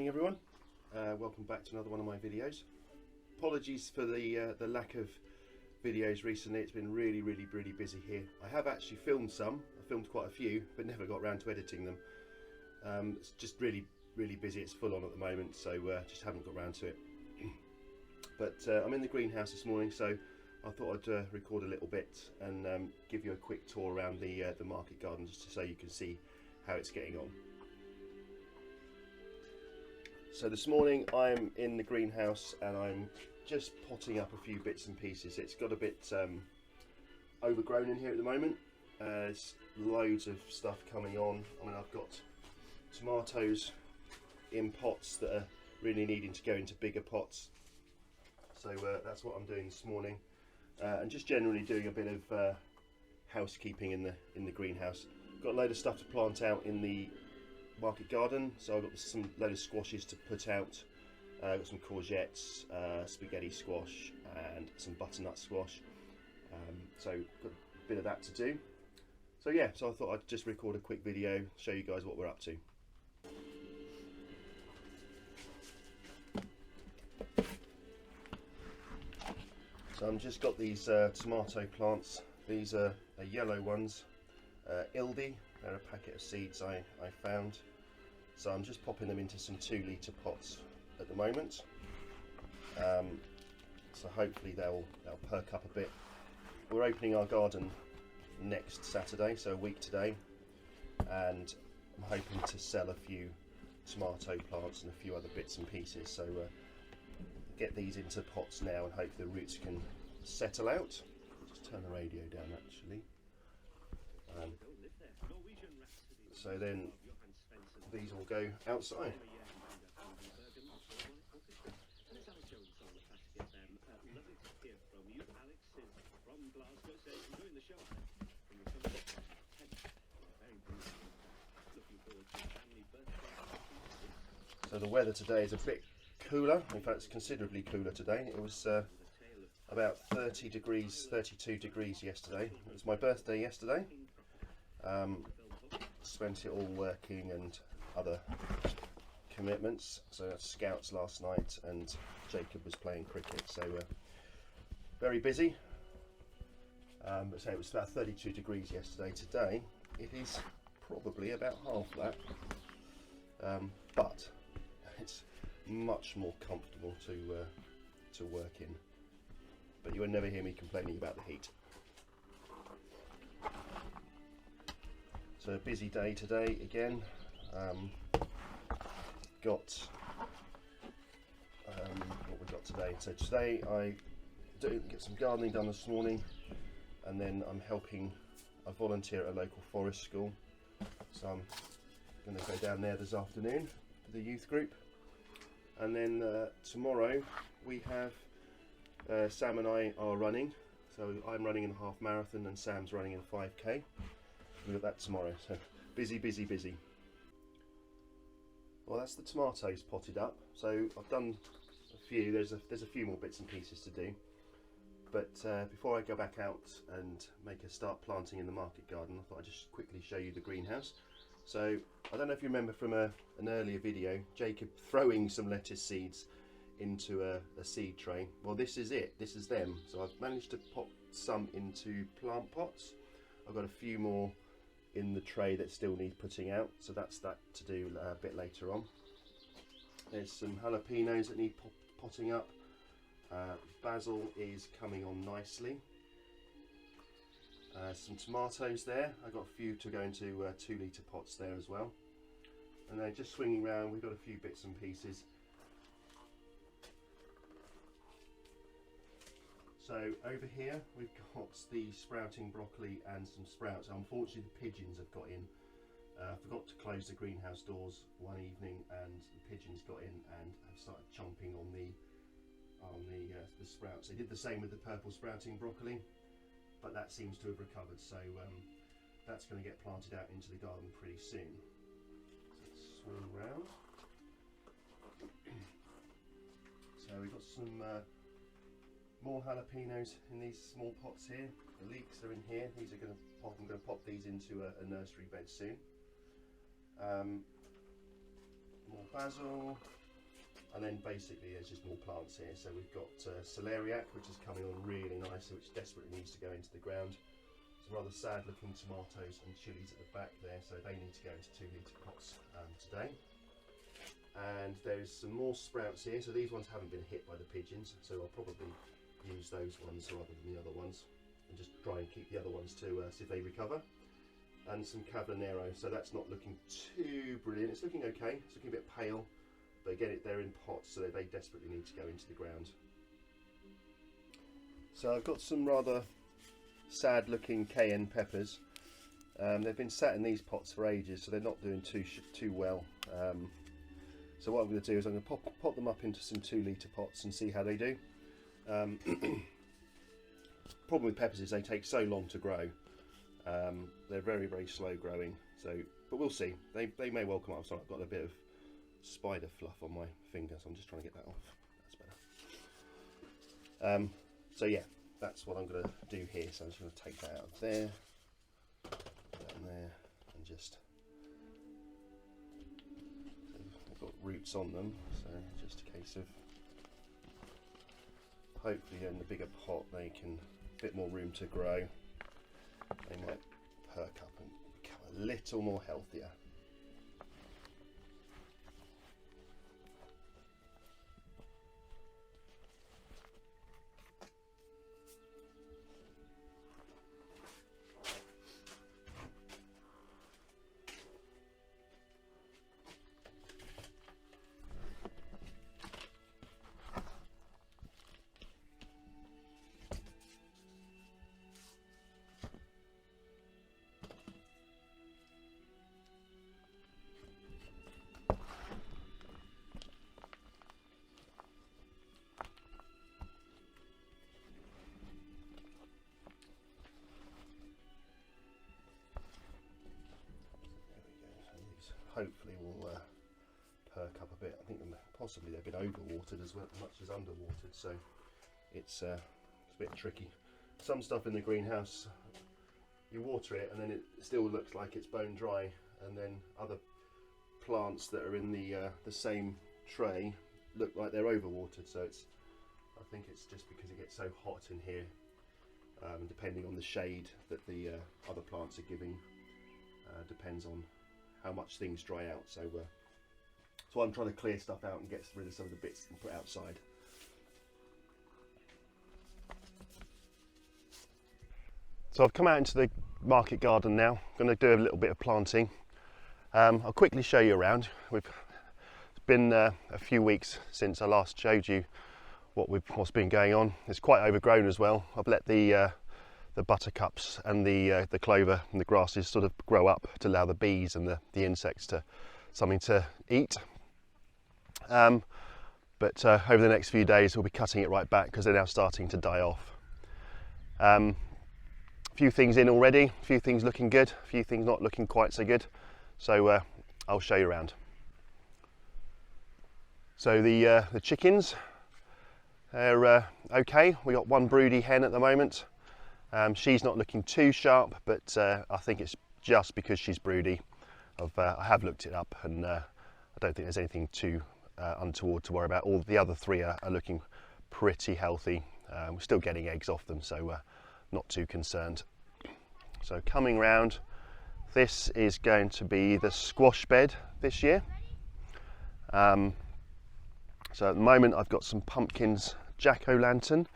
Morning everyone, welcome back to another one of my videos. Apologies for the lack of videos recently. It's been really busy here. I have actually filmed some. I filmed quite a few but never got around to editing them. It's just really busy. It's full on at the moment, so just haven't got around to it. But I'm in the greenhouse this morning, so I thought I'd record a little bit and give you a quick tour around the market garden, just so you can see how it's getting on. So this morning I'm in the greenhouse and I'm just potting up a few bits and pieces. It's got a bit overgrown in here at the moment. There's loads of stuff coming on. I mean, I've got tomatoes in pots that are really needing to go into bigger pots. So that's what I'm doing this morning, and just generally doing a bit of housekeeping in the greenhouse. Got a load of stuff to plant out in the market garden, so I've got some load of squashes to put out. I've got some courgettes, spaghetti squash and some butternut squash, so got a bit of that to do. So yeah, so I thought I'd just record a quick video, show you guys what we're up to. So I've just got these tomato plants. These are yellow ones, Ildi. They're a packet of seeds I found. So I'm just popping them into some 2-litre pots at the moment. So hopefully they'll perk up a bit. We're opening our garden next Saturday, so a week today, and I'm hoping to sell a few tomato plants and a few other bits and pieces. So get these into pots now and hope the roots can settle out. Just turn the radio down actually. So then these will go outside. So the weather today is a bit cooler. In fact, it's considerably cooler today. It was about 30 degrees, 32 degrees yesterday. It was my birthday yesterday. Spent it all working and other commitments. So that's scouts last night and Jacob was playing cricket, so very busy. But so it was about 32 degrees yesterday. Today it is probably about half that, but it's much more comfortable to work in. But you will never hear me complaining about the heat. So a busy day today again. Got what we got today. So today I get some gardening done this morning, and then I'm helping. I volunteer at a local forest school, so I'm going to go down there this afternoon for the youth group. And then tomorrow we have Sam and I are running. So I'm running in a half marathon and Sam's running in a 5k. We've got that tomorrow, so busy. Well, that's the tomatoes potted up. So I've done a few. There's a few more bits and pieces to do. But before I go back out and start planting in the market garden, I thought I'd just quickly show you the greenhouse. So I don't know if you remember from an earlier video, Jacob throwing some lettuce seeds into a seed tray. Well, this is it. This is them. So I've managed to pop some into plant pots. I've got a few more in the tray that still need putting out, so that's that to do a bit later on. There's some jalapenos that need potting up. Basil is coming on nicely. Some tomatoes there. I've got a few to go into 2-litre pots there as well. And then just swinging around, we've got a few bits and pieces. So over here we've got the sprouting broccoli and some sprouts. Unfortunately the pigeons have got in. I forgot to close the greenhouse doors one evening and the pigeons got in and have started chomping on the sprouts. They did the same with the purple sprouting broccoli, but that seems to have recovered, so that's going to get planted out into the garden pretty soon. So let's swing around. So we've got some more jalapenos in these small pots here. The leeks are in here. These are going to pop. I'm going to pop these into a nursery bed soon. more basil, and then basically there's just more plants here. So we've got celeriac, which is coming on really nicely, which desperately needs to go into the ground. Some rather sad looking tomatoes and chilies at the back there, so they need to go into 2-litre pots today. And there's some more sprouts here, so these ones haven't been hit by the pigeons, so I'll probably use those ones rather than the other ones, and just try and keep the other ones to see if they recover. And some Cavallonero, so that's not looking too brilliant. It's looking okay, it's looking a bit pale, but again they're in pots, so they desperately need to go into the ground. So I've got some rather sad looking cayenne peppers. They've been sat in these pots for ages, so they're not doing too well. So what I'm going to do is I'm going to pop them up into some 2-litre pots and see how they do. Problem with peppers is they take so long to grow. They're very, very slow growing. So, but we'll see. They may well come up. Sorry, I've got a bit of spider fluff on my finger, so I'm just trying to get that off. That's better. So yeah, that's what I'm going to do here. So I'm just going to take that out of there, put that in there, and just. Got roots on them, so just a case of hopefully in the bigger pot they can a bit more room to grow. They might perk up and become a little more healthier. Hopefully will perk up a bit. I think possibly they've been overwatered as much as underwatered, so it's a bit tricky. Some stuff in the greenhouse, you water it and then it still looks like it's bone dry, and then other plants that are in the same tray look like they're overwatered. So I think it's just because it gets so hot in here, depending on the shade that the other plants are giving, depends on how much things dry out. So I'm trying to clear stuff out and get rid of some of the bits and put outside. So I've come out into the market garden now. I'm going to do a little bit of planting. I'll quickly show you around. It's been a few weeks since I last showed you what's been going on. It's quite overgrown as well. I've let the buttercups and the clover and the grasses sort of grow up to allow the bees and the insects to something to eat. But over the next few days we'll be cutting it right back because they're now starting to die off. A few things in already, a few things looking good, a few things not looking quite so good. So I'll show you around. So the chickens, they're okay. We got one broody hen at the moment. She's not looking too sharp, but I think it's just because she's broody. I have looked it up, and I don't think there's anything too untoward to worry about. All the other three are looking pretty healthy. We're still getting eggs off them, so not too concerned. So coming round, this is going to be the squash bed this year. So at the moment I've got some pumpkins jack-o'-lantern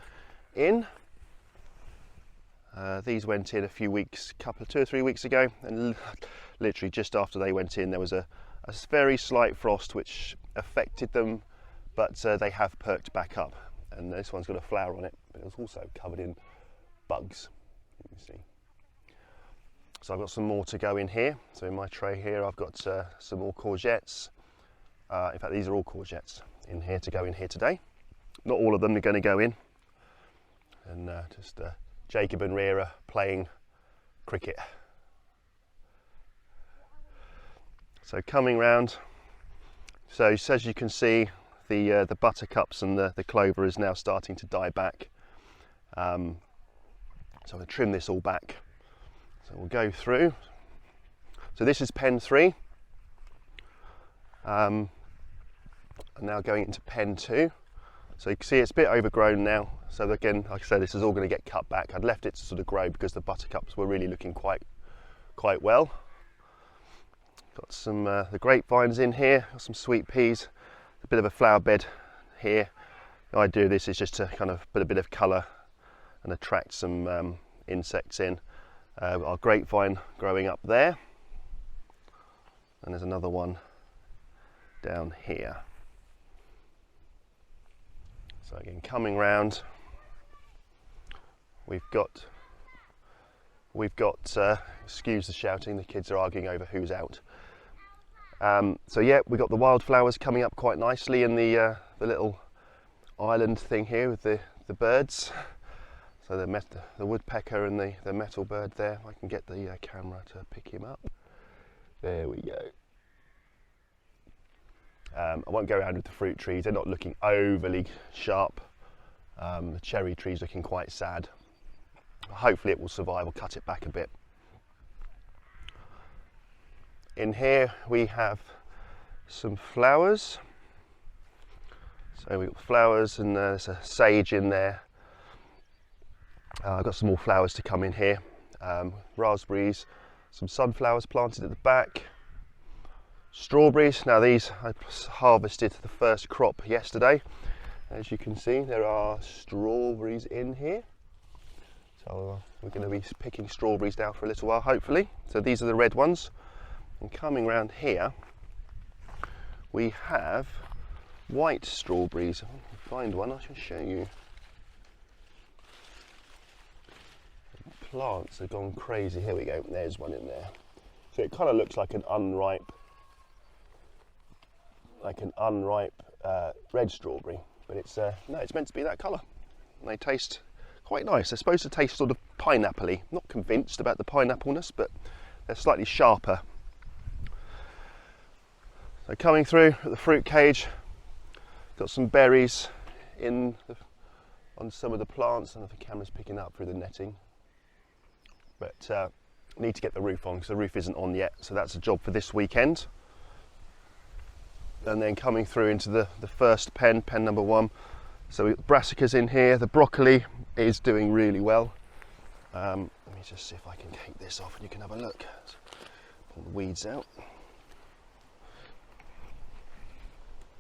in. These went in a few weeks, 2 or 3 weeks ago, and literally just after they went in there was a very slight frost which affected them, but they have perked back up, and this one's got a flower on it, but it was also covered in bugs, you can see. So I've got some more to go in here. So in my tray here I've got some more courgettes. In fact, these are all courgettes in here to go in here today. Not all of them are going to go in, and just Jacob and Rhea playing cricket. So coming round, so as you can see, the buttercups and the clover is now starting to die back. So I'm going to trim this all back. So we'll go through. So this is pen 3. are now going into pen 2. So you can see it's a bit overgrown now. So again, like I said, this is all going to get cut back. I'd left it to sort of grow because the buttercups were really looking quite well. Got some the grapevines in here, got some sweet peas, a bit of a flower bed here. The idea of this is just to kind of put a bit of colour and attract some insects in. Our grapevine growing up there, and there's another one down here. So again, coming round, we've got excuse the shouting, the kids are arguing over who's out. So yeah, we've got the wildflowers coming up quite nicely in the little island thing here with the birds. So the woodpecker and the metal bird there. I can get the camera to pick him up. There we go. I won't go around with the fruit trees. They're not looking overly sharp. The cherry tree's looking quite sad. Hopefully it will survive. We'll cut it back a bit. In here we have some flowers. So we've got flowers and there's a sage in there. I've got some more flowers to come in here. Raspberries, some sunflowers planted at the back. Strawberries. Now these I harvested the first crop yesterday. As you can see, there are strawberries in here. So we're going to be picking strawberries now for a little while, hopefully. So these are the red ones. And coming around here, we have white strawberries. If I can find one, I shall show you. The plants have gone crazy. Here we go. There's one in there. So it kind of looks like an unripe red strawberry, but it's no, it's meant to be that colour. And they taste quite nice. They're supposed to taste sort of pineapple-y. Not convinced about the pineapple-ness, but they're slightly sharper. So coming through at the fruit cage, got some berries on some of the plants. I don't know if the camera's picking up through the netting, but need to get the roof on because the roof isn't on yet, so that's a job for this weekend. And then coming through into the first pen number 1. So we've got brassicas in here. The broccoli is doing really well. Let me just see if I can take this off and you can have a look. Pull the weeds out.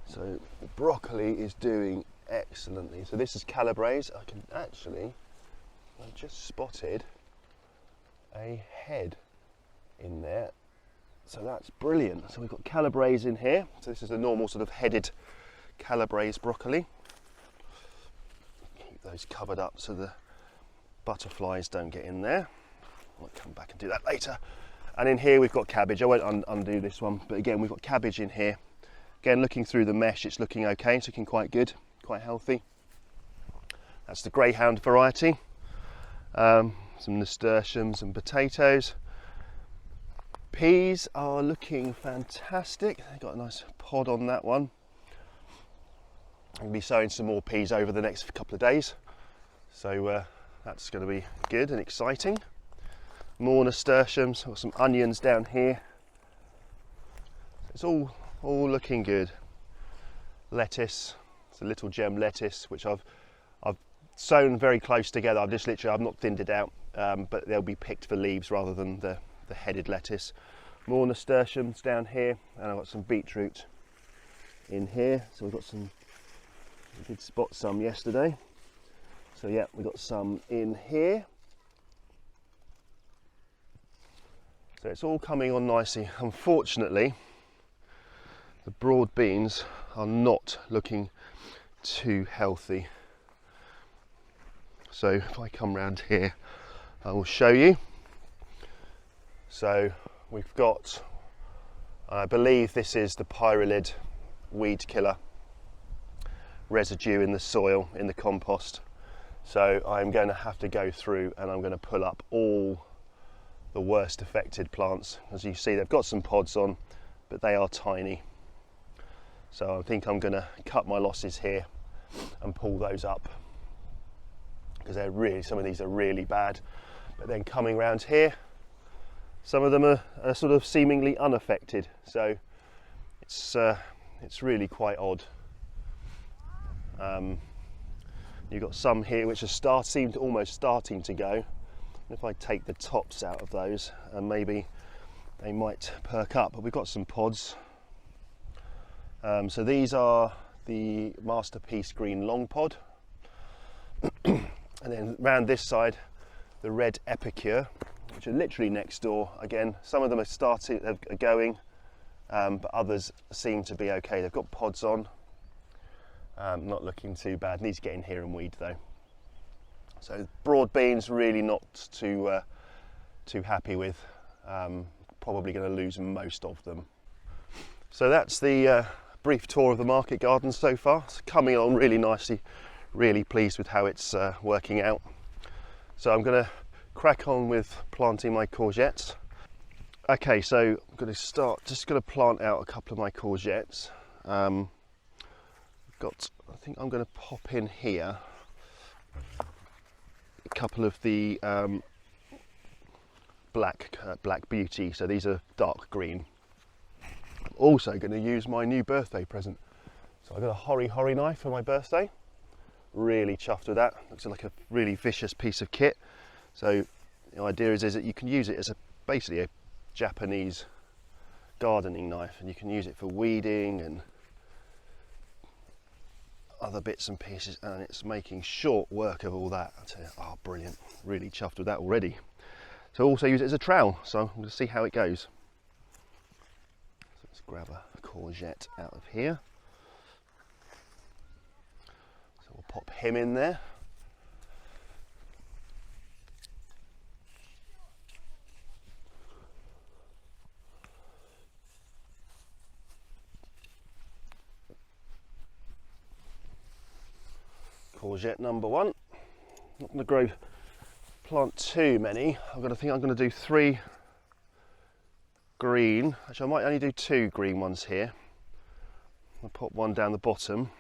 So the broccoli is doing excellently. So this is calabrese. I just spotted a head in there. So that's brilliant. So we've got calabrese in here. So this is a normal sort of headed calabrese broccoli. Keep those covered up so the butterflies don't get in there. I'll come back and do that later. And in here we've got cabbage. I won't undo this one, but again we've got cabbage in here. Again, looking through the mesh, it's looking okay. It's looking quite good, quite healthy. That's the greyhound variety. Some nasturtiums and potatoes. Peas are looking fantastic. They've got a nice pod on that one. I'll be sowing some more peas over the next couple of days. So that's going to be good and exciting. More nasturtiums. Got some onions down here. It's all looking good. Lettuce. It's a little gem lettuce which I've sown very close together. I've not thinned it out, but they'll be picked for leaves rather than the headed lettuce. More nasturtiums down here, and I've got some beetroot in here. So we've got some, we did spot some yesterday. So yeah, we've got some in here. So it's all coming on nicely. Unfortunately, the broad beans are not looking too healthy. So if I come round here, I will show you. So we've got, I believe this is the pyralid weed killer residue in the soil, in the compost. So I'm going to have to go through and I'm going to pull up all the worst affected plants. As you see, they've got some pods on, but they are tiny. So I think I'm going to cut my losses here and pull those up, because some of these are really bad. But then coming around here, some of them are sort of seemingly unaffected. So it's really quite odd. You've got some here which are almost starting to go. If I take the tops out of those, and maybe they might perk up. But we've got some pods. So these are the Masterpiece Green Long Pod. And then round this side, the Red Epicure, which are literally next door. Again, some of them are going, but others seem to be okay. They've got pods on. Not looking too bad. Needs to get in here and weed though. So broad beans, really not too happy with. Probably going to lose most of them. So that's the brief tour of the market garden so far. It's coming along really nicely. Really pleased with how it's working out. So I'm going to crack on with planting my courgettes. Okay, so I'm going to start. Just going to plant out a couple of my courgettes. I think I'm going to pop in here a couple of the black beauty. So these are dark green. I'm also going to use my new birthday present. So I got a hori knife for my birthday. Really chuffed with that. Looks like a really vicious piece of kit. So the idea is that you can use it as basically a Japanese gardening knife, and you can use it for weeding and other bits and pieces, and it's making short work of all that. I tell you, oh brilliant, really chuffed with that already. So also use it as a trowel, so I'm going to see how it goes. So let's grab a courgette out of here. So we'll pop him in there. Courgette number one. Not going to plant too many. I'm going to do 3 green. Actually, I might only do 2 green ones here. I'll pop one down the bottom.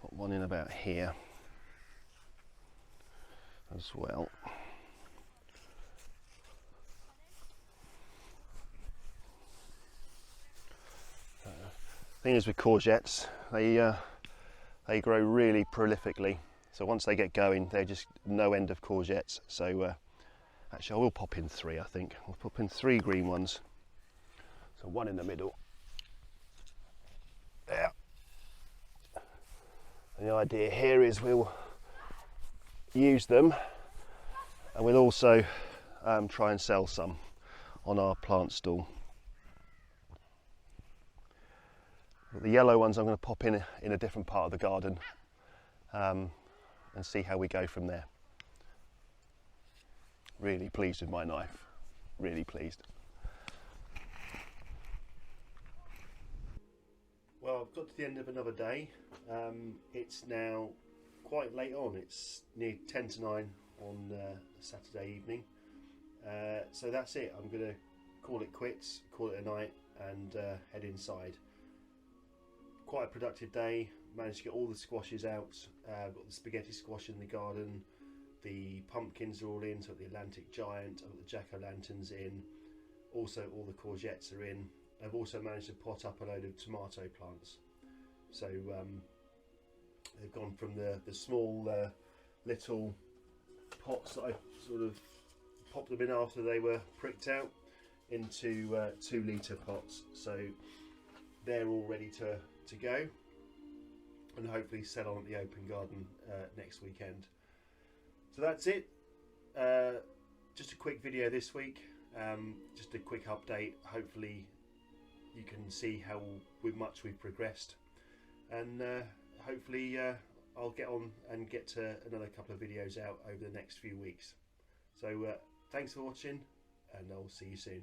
Put one in about here as well. Thing is with courgettes, they grow really prolifically. So once they get going, they're just no end of courgettes. So actually, I will pop in 3. I think I'll pop in 3 green ones. So one in the middle. There. And the idea here is we'll use them, and we'll also try and sell some on our plant stall. The yellow ones I'm going to pop in a different part of the garden and see how we go from there. Really pleased with my knife, really pleased. Well, I've got to the end of another day. It's now quite late on, it's near 10 to 9 on Saturday evening. So that's it, I'm going to call it quits, call it a night, and head inside. Quite a productive day. Managed to get all the squashes out. Got the spaghetti squash in the garden. The pumpkins are all in. So I've got the Atlantic Giant. I've got the jack-o'-lanterns in. Also, all the courgettes are in. I've also managed to pot up a load of tomato plants. So they've gone from the small little pots that I sort of popped them in after they were pricked out into 2 litre pots. So they're all ready to go, and hopefully sell on at the open garden next weekend. So that's it. Just a quick video this week, just a quick update. Hopefully you can see how much we've progressed, and hopefully I'll get on and get another couple of videos out over the next few weeks. So thanks for watching, and I'll see you soon.